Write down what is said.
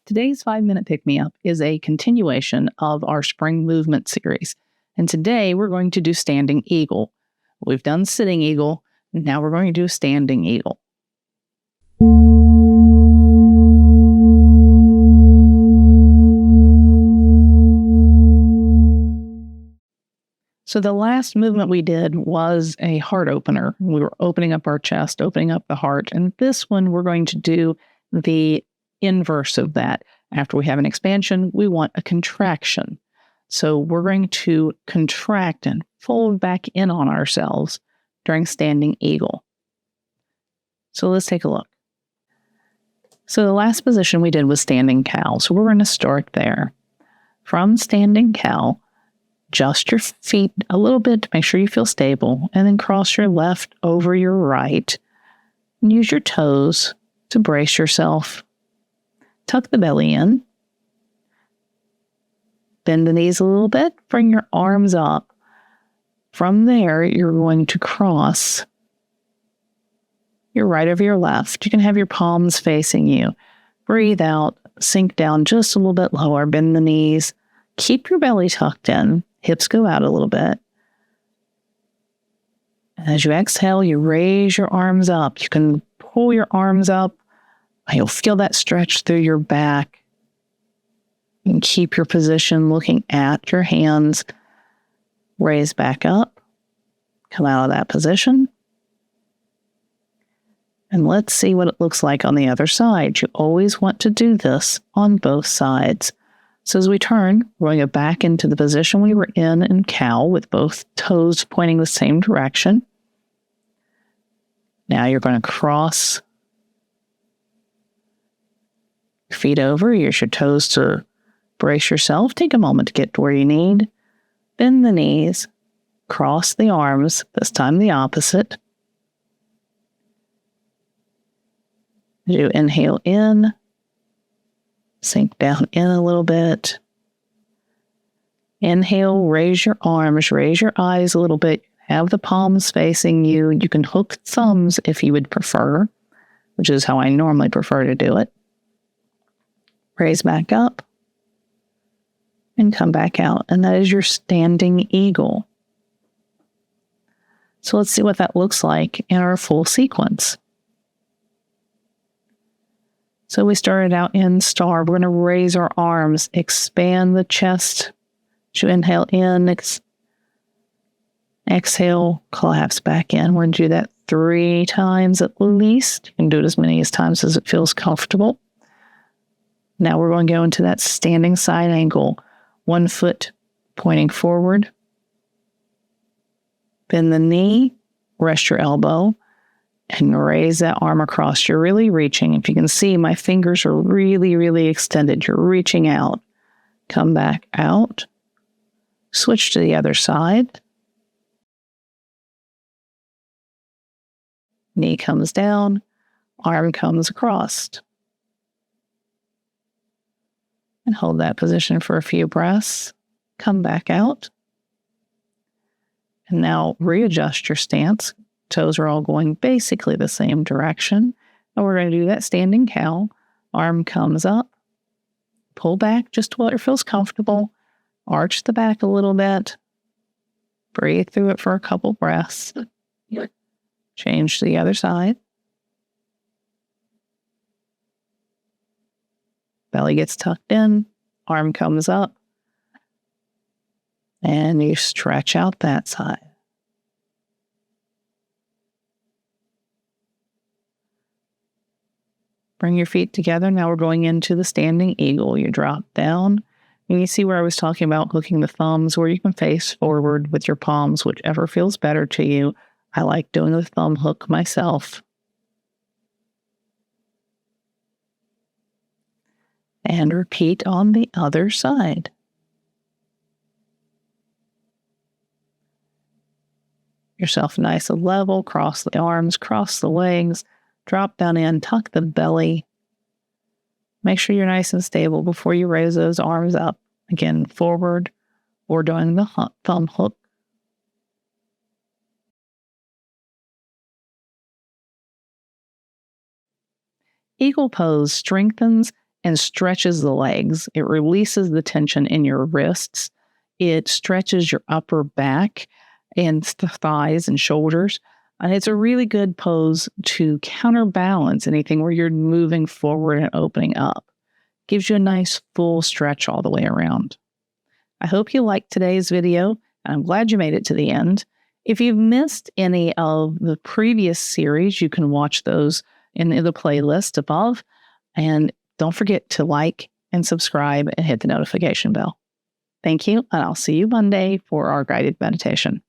Today's 5-minute pick-me-up is a continuation of our spring movement series. And today we're going to do standing eagle. We've done sitting eagle. Now we're going to do standing eagle. So the last movement we did was a heart opener. We were opening up our chest, opening up the heart. And this one, we're going to do the inverse of that. After we have an expansion, we want a contraction. So we're going to contract and fold back in on ourselves during standing eagle. So let's take a look. So the last position we did was standing cow. So we're going to start there. From standing cow, adjust your feet a little bit to make sure you feel stable, and then cross your left over your right. And use your toes to brace yourself. Tuck the belly in. Bend the knees a little bit. Bring your arms up. From there, you're going to cross your right over your left. You can have your palms facing you. Breathe out. Sink down just a little bit lower. Bend the knees. Keep your belly tucked in. Hips go out a little bit. And as you exhale, you raise your arms up. You can pull your arms up. You'll feel that stretch through your back. You can keep your position looking at your hands. Raise back up. Come out of that position. And let's see what it looks like on the other side. You always want to do this on both sides. So as we turn, we're going to go back into the position we were in cow with both toes pointing the same direction. Now you're going to cross your feet over. Use your toes to brace yourself. Take a moment to get to where you need. Bend the knees. Cross the arms, this time the opposite. Do inhale in. Sink down in a little bit. Inhale, raise your arms, raise your eyes a little bit. Have the palms facing you. You can hook thumbs if you would prefer, which is how I normally prefer to do it. Raise back up and come back out. And that is your standing eagle. So let's see what that looks like in our full sequence. So we started out in star. We're going to raise our arms, expand the chest. To inhale in, exhale, collapse back in. We're going to do that 3 times at least. You can do it as many times as it feels comfortable. Now we're going to go into that standing side angle. 1 foot pointing forward. Bend the knee, rest your elbow, and raise that arm across. You're really reaching. If you can see, my fingers are really, really extended. You're reaching out. Come back out. Switch to the other side. Knee comes down. Arm comes across. And hold that position for a few breaths. Come back out. And now readjust your stance. Toes are all going basically the same direction. And we're going to do that standing cow. Arm comes up. Pull back just to where it feels comfortable. Arch the back a little bit. Breathe through it for a couple breaths. Change to the other side. Belly gets tucked in. Arm comes up. And you stretch out that side. Bring your feet together. Now we're going into the standing eagle. You drop down. And you see where I was talking about hooking the thumbs, where you can face forward with your palms, whichever feels better to you. I like doing the thumb hook myself. And repeat on the other side. Yourself nice and level. Cross the arms, cross the legs. Drop down in, tuck the belly. Make sure you're nice and stable before you raise those arms up. Again, forward or doing the thumb hook. Eagle pose strengthens and stretches the legs. It releases the tension in your wrists. It stretches your upper back and thighs and shoulders. And it's a really good pose to counterbalance anything where you're moving forward and opening up. Gives you a nice full stretch all the way around. I hope you liked today's video. I'm glad you made it to the end. If you've missed any of the previous series, you can watch those in the playlist above. And don't forget to like and subscribe and hit the notification bell. Thank you, and I'll see you Monday for our guided meditation.